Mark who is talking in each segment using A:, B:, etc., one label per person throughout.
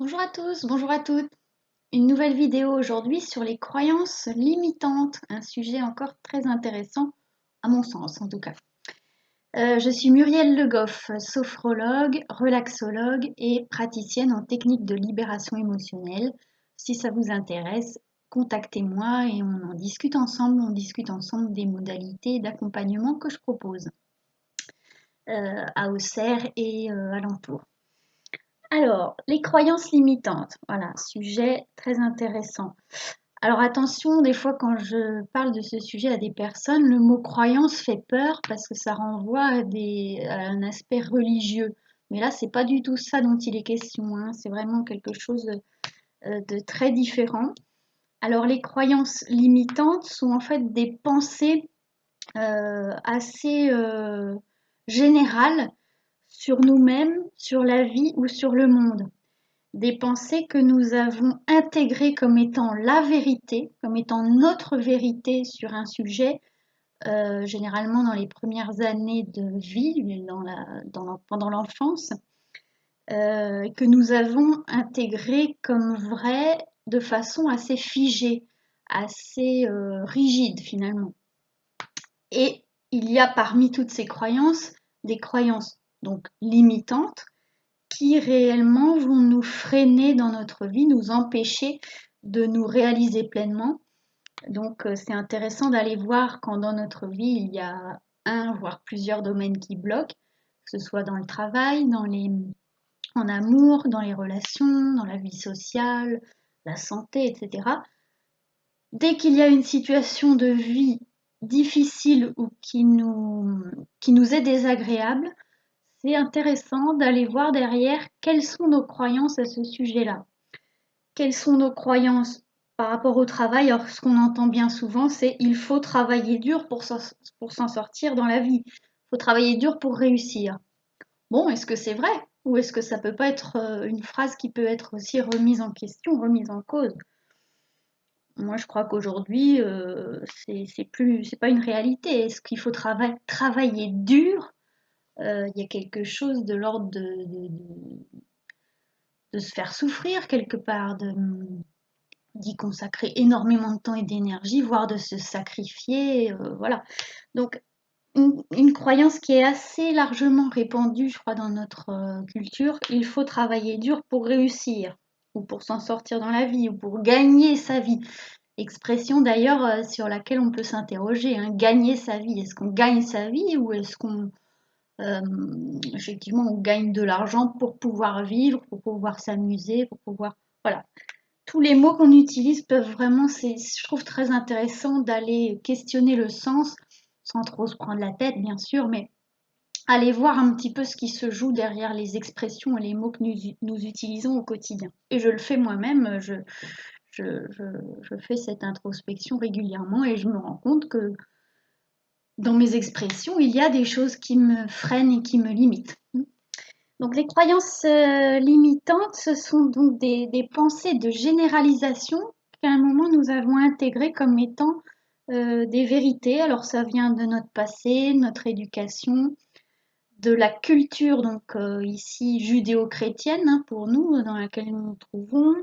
A: Bonjour à tous, bonjour à toutes. Une nouvelle vidéo aujourd'hui sur les croyances limitantes, un sujet encore très intéressant, à mon sens en tout cas. Je suis Muriel Le Goff, sophrologue, relaxologue et praticienne en technique de libération émotionnelle. Si ça vous intéresse, contactez-moi et on en discute ensemble. On discute ensemble des modalités d'accompagnement que je propose à Auxerre et alentour. Alors, les croyances limitantes, voilà, sujet très intéressant. Alors attention, des fois quand je parle de ce sujet à des personnes, le mot croyance fait peur parce que ça renvoie à un aspect religieux. Mais là, c'est pas du tout ça dont il est question, hein. C'est vraiment quelque chose de très différent. Alors les croyances limitantes sont en fait des pensées assez générales sur nous-mêmes, sur la vie ou sur le monde. Des pensées que nous avons intégrées comme étant la vérité, comme étant notre vérité sur un sujet, généralement dans les premières années de vie, pendant l'enfance, que nous avons intégrées comme vraies de façon assez figée, assez rigide finalement. Et il y a parmi toutes ces croyances des croyances donc limitantes qui réellement vont nous freiner dans notre vie, nous empêcher de nous réaliser pleinement. Donc c'est intéressant d'aller voir quand dans notre vie il y a un voire plusieurs domaines qui bloquent, que ce soit dans le travail, en amour, dans les relations, dans la vie sociale, la santé, etc. Dès qu'il y a une situation de vie difficile ou qui nous est désagréable, c'est intéressant d'aller voir derrière quelles sont nos croyances à ce sujet-là. Quelles sont nos croyances par rapport au travail? Alors, ce qu'on entend bien souvent, c'est il faut travailler dur pour s'en sortir dans la vie. Il faut travailler dur pour réussir. Bon, est-ce que c'est vrai? Ou est-ce que ça peut pas être une phrase qui peut être aussi remise en question, remise en cause? Moi, je crois qu'aujourd'hui, c'est pas une réalité. Est-ce qu'il faut travailler dur? Il y a quelque chose de l'ordre de se faire souffrir quelque part, d'y consacrer énormément de temps et d'énergie, voire de se sacrifier, voilà. Donc une croyance qui est assez largement répandue, je crois, dans notre culture, il faut travailler dur pour réussir, ou pour s'en sortir dans la vie, ou pour gagner sa vie. Expression d'ailleurs sur laquelle on peut s'interroger, hein, gagner sa vie. Est-ce qu'on gagne sa vie ou est-ce qu'on effectivement on gagne de l'argent pour pouvoir vivre, pour pouvoir s'amuser, pour pouvoir voilà. Tous les mots qu'on utilise peuvent vraiment, je trouve très intéressant d'aller questionner le sens, sans trop se prendre la tête, bien sûr, mais aller voir un petit peu ce qui se joue derrière les expressions et les mots que nous utilisons au quotidien. Et je le fais moi-même, je fais cette introspection régulièrement et je me rends compte que dans mes expressions, il y a des choses qui me freinent et qui me limitent. Donc les croyances limitantes, ce sont donc des pensées de généralisation qu'à un moment nous avons intégrées comme étant des vérités. Alors ça vient de notre passé, notre éducation, de la culture donc ici judéo-chrétienne hein, pour nous dans laquelle nous nous trouvons,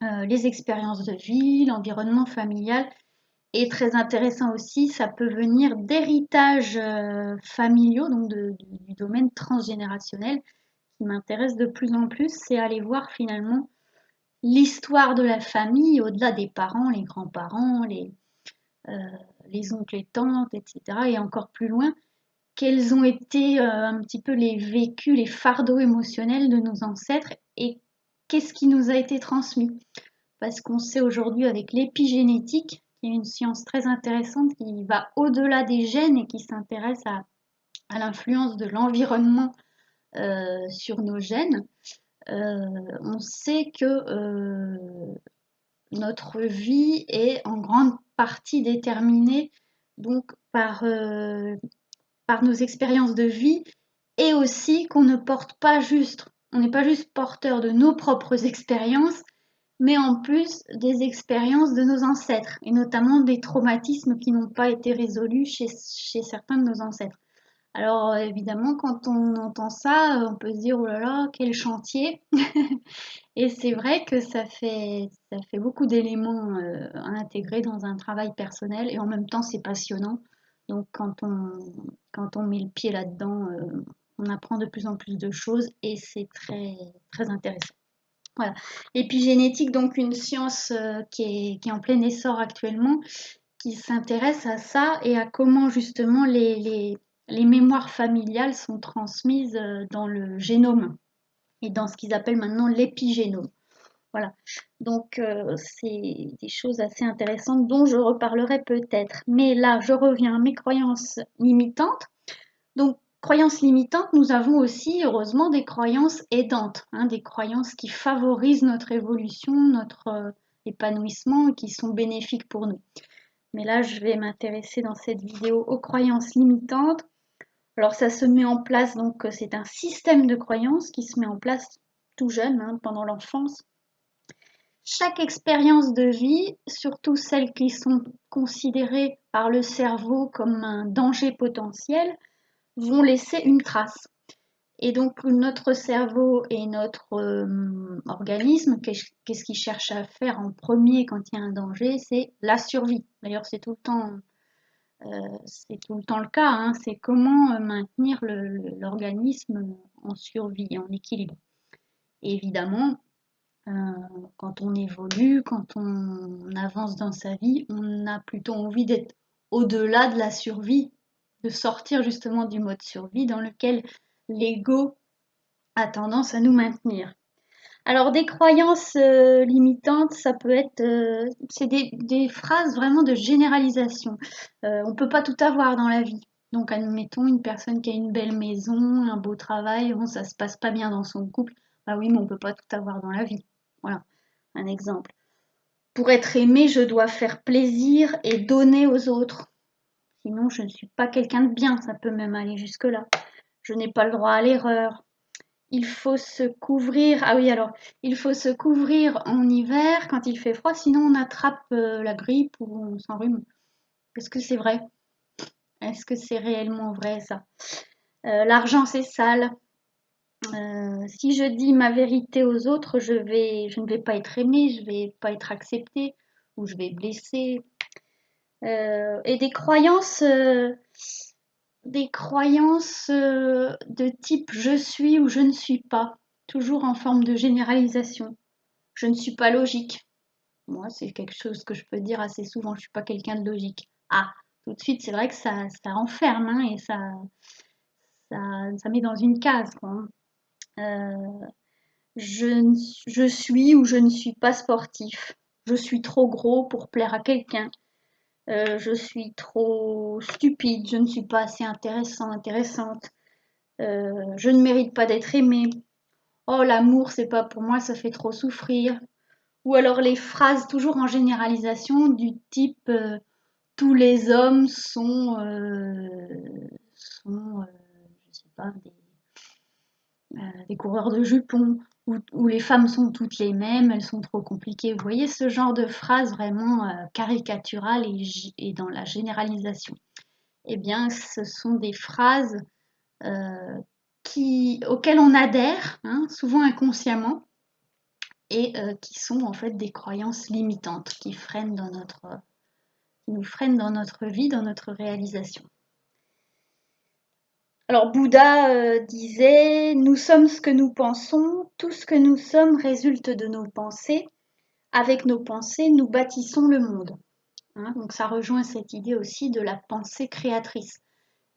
A: les expériences de vie, l'environnement familial. Et très intéressant aussi, ça peut venir d'héritages familiaux, donc du domaine transgénérationnel qui m'intéresse de plus en plus, c'est aller voir finalement l'histoire de la famille au-delà des parents, les grands-parents, euh, les oncles et tantes, etc. Et encore plus loin, quels ont été un petit peu les vécus, les fardeaux émotionnels de nos ancêtres et qu'est-ce qui nous a été transmis. Parce qu'on sait aujourd'hui avec l'épigénétique, qui est une science très intéressante qui va au-delà des gènes et qui s'intéresse à l'influence de l'environnement sur nos gènes, on sait que notre vie est en grande partie déterminée donc par nos expériences de vie et aussi qu'on ne porte pas juste, on n'est pas juste porteur de nos propres expériences, mais en plus des expériences de nos ancêtres et notamment des traumatismes qui n'ont pas été résolus chez certains de nos ancêtres. Alors évidemment, quand on entend ça, on peut se dire: «Oh là là, quel chantier!» Et c'est vrai que ça fait beaucoup d'éléments, à intégrer dans un travail personnel et en même temps, c'est passionnant. Donc quand on met le pied là-dedans, on apprend de plus en plus de choses et c'est très, très intéressant. Voilà. L'épigénétique, donc une science, qui est en plein essor actuellement, qui s'intéresse à ça et à comment justement les mémoires familiales sont transmises, dans le génome et dans ce qu'ils appellent maintenant l'épigénome. Voilà. Donc, c'est des choses assez intéressantes dont je reparlerai peut-être. Mais là, je reviens à mes croyances limitantes. Donc, croyances limitantes, nous avons aussi, heureusement, des croyances aidantes, hein, des croyances qui favorisent notre évolution, notre épanouissement, et qui sont bénéfiques pour nous. Mais là, je vais m'intéresser dans cette vidéo aux croyances limitantes. Alors, ça se met en place, donc c'est un système de croyances qui se met en place tout jeune, hein, pendant l'enfance. Chaque expérience de vie, surtout celles qui sont considérées par le cerveau comme un danger potentiel, vont laisser une trace. Et donc notre cerveau et notre organisme, qu'est-ce qu'il cherche à faire en premier quand il y a un danger? C'est la survie. D'ailleurs, c'est tout le temps le cas, hein. C'est comment maintenir l'organisme en survie, en équilibre. Et évidemment, quand on évolue, quand on avance dans sa vie, on a plutôt envie d'être au-delà de la survie, de sortir justement du mode survie dans lequel l'ego a tendance à nous maintenir. Alors des croyances limitantes, ça peut être, c'est des phrases vraiment de généralisation. On ne peut pas tout avoir dans la vie. Donc admettons une personne qui a une belle maison, un beau travail, bon, ça se passe pas bien dans son couple. Bah oui, mais on ne peut pas tout avoir dans la vie. Voilà, un exemple. Pour être aimé, je dois faire plaisir et donner aux autres. Sinon, je ne suis pas quelqu'un de bien. Ça peut même aller jusque-là. Je n'ai pas le droit à l'erreur. Il faut se couvrir. Ah oui, alors, il faut se couvrir en hiver quand il fait froid, sinon on attrape la grippe ou on s'enrhume. Est-ce que c'est vrai? Est-ce que c'est réellement vrai ça? L'argent c'est sale. Si je dis ma vérité aux autres, je ne vais pas être aimée, je vais pas être acceptée ou je vais blesser. Et des croyances de type je suis ou je ne suis pas, toujours en forme de généralisation. Je ne suis pas logique. Moi, c'est quelque chose que je peux dire assez souvent, je ne suis pas quelqu'un de logique. Ah, tout de suite, c'est vrai que ça enferme, hein, et ça met dans une case, quoi, hein. Je suis ou je ne suis pas sportif. Je suis trop gros pour plaire à quelqu'un. Je suis trop stupide, je ne suis pas assez intéressant, intéressante. Je ne mérite pas d'être aimée. Oh, l'amour, c'est pas pour moi, ça fait trop souffrir. Ou alors les phrases toujours en généralisation du type tous les hommes sont je sais pas, des coureurs de jupons, ou les femmes sont toutes les mêmes, elles sont trop compliquées. Vous voyez ce genre de phrase vraiment caricaturale et dans la généralisation. Eh bien, ce sont des phrases euh, auxquelles on adhère, hein, souvent inconsciemment, et qui sont en fait des croyances limitantes qui nous freinent dans notre vie, dans notre réalisation. Alors Bouddha disait, nous sommes ce que nous pensons, tout ce que nous sommes résulte de nos pensées, avec nos pensées nous bâtissons le monde. Hein, donc ça rejoint cette idée aussi de la pensée créatrice.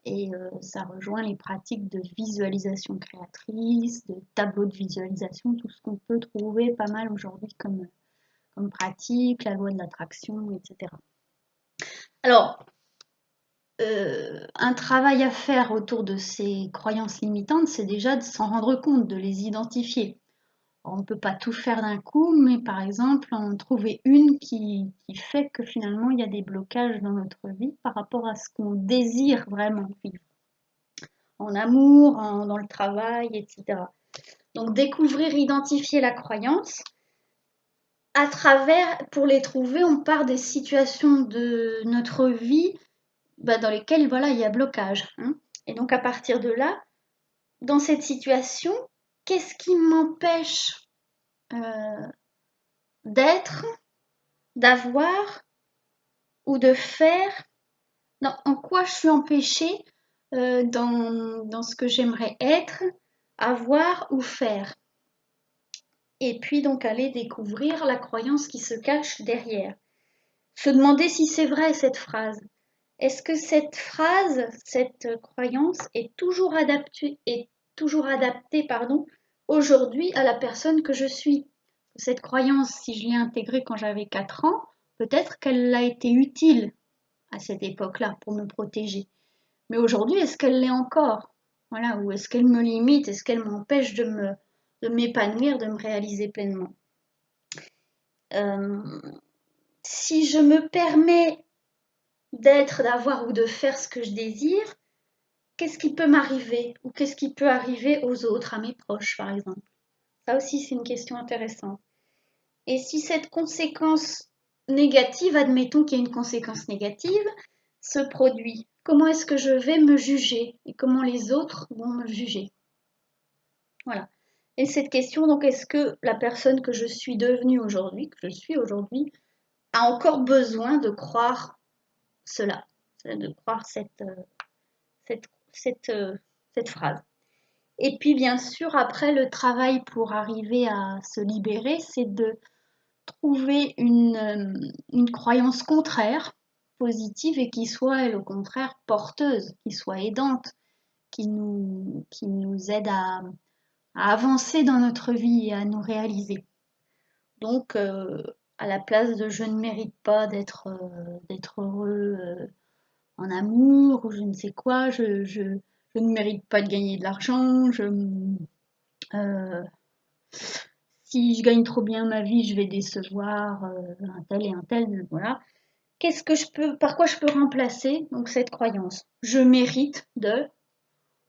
A: Et ça rejoint les pratiques de visualisation créatrice, de tableau de visualisation, tout ce qu'on peut trouver pas mal aujourd'hui comme pratique, la loi de l'attraction, etc. Alors, un travail à faire autour de ces croyances limitantes, c'est déjà de s'en rendre compte, de les identifier. On ne peut pas tout faire d'un coup, mais par exemple, en trouver une qui fait que finalement, il y a des blocages dans notre vie par rapport à ce qu'on désire vraiment vivre. En amour, dans le travail, etc. Donc découvrir, identifier la croyance. Pour les trouver, on part des situations de notre vie dans lesquelles voilà, il y a blocage, hein. Et donc à partir de là, dans cette situation, qu'est-ce qui m'empêche d'être, d'avoir ou de faire? Non, en quoi je suis empêchée dans ce que j'aimerais être, avoir ou faire? Et puis donc aller découvrir la croyance qui se cache derrière. Se demander si c'est vrai cette phrase. Est-ce que cette phrase, cette croyance est toujours adaptée, pardon, aujourd'hui à la personne que je suis? Cette croyance, si je l'ai intégrée quand j'avais 4 ans, peut-être qu'elle a été utile à cette époque-là pour me protéger. Mais aujourd'hui, est-ce qu'elle l'est encore? Voilà, ou est-ce qu'elle me limite? Est-ce qu'elle m'empêche de m'épanouir, de me réaliser pleinement? Euh, si je me permets d'être, d'avoir ou de faire ce que je désire, qu'est-ce qui peut m'arriver? Ou qu'est-ce qui peut arriver aux autres, à mes proches, par exemple? Ça aussi, c'est une question intéressante. Et si cette conséquence négative, admettons qu'il y ait une conséquence négative, se produit, comment est-ce que je vais me juger et comment les autres vont me juger? Voilà. Et cette question, donc, est-ce que la personne que je suis devenue aujourd'hui, que je suis aujourd'hui, a encore besoin de croire cela, de croire cette, cette, cette phrase? Et puis, bien sûr, après, le travail pour arriver à se libérer, c'est de trouver une croyance contraire, positive, et qui soit, elle, au contraire, porteuse, qui soit aidante, qui nous aide à avancer dans notre vie et à nous réaliser. Donc, à la place de je ne mérite pas d'être heureux en amour ou je ne sais quoi, je ne mérite pas de gagner de l'argent, euh, si je gagne trop bien ma vie, je vais décevoir un tel et un tel, voilà. Qu'est-ce que je peux, par quoi je peux remplacer donc cette croyance? Je mérite de,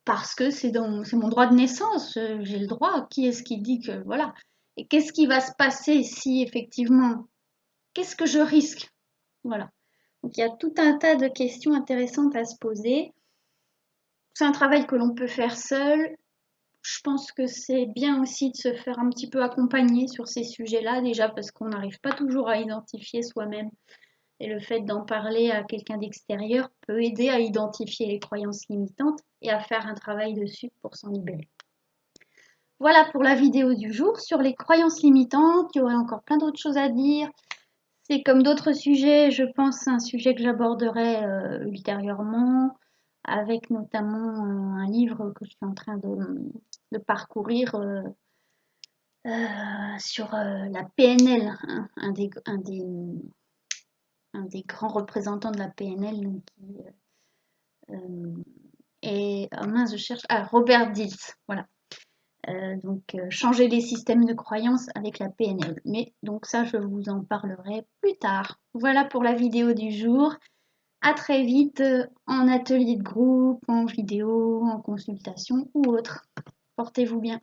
A: parce que c'est mon droit de naissance, j'ai le droit. Qui est-ce qui dit que voilà? Et qu'est-ce qui va se passer si effectivement, qu'est-ce que je risque? Voilà. Donc il y a tout un tas de questions intéressantes à se poser. C'est un travail que l'on peut faire seul. Je pense que c'est bien aussi de se faire un petit peu accompagner sur ces sujets-là, déjà parce qu'on n'arrive pas toujours à identifier soi-même. Et le fait d'en parler à quelqu'un d'extérieur peut aider à identifier les croyances limitantes et à faire un travail dessus pour s'en libérer. Voilà pour la vidéo du jour sur les croyances limitantes. Il y aurait encore plein d'autres choses à dire. C'est comme d'autres sujets, je pense, un sujet que j'aborderai ultérieurement, avec notamment un livre que je suis en train de parcourir sur la PNL, hein, un des grands représentants de la PNL donc, qui est, oh mince, je cherche, Robert Dilts, voilà. Changer les systèmes de croyances avec la PNL. Mais donc ça, je vous en parlerai plus tard. Voilà pour la vidéo du jour. À très vite en atelier de groupe, en vidéo, en consultation ou autre. Portez-vous bien.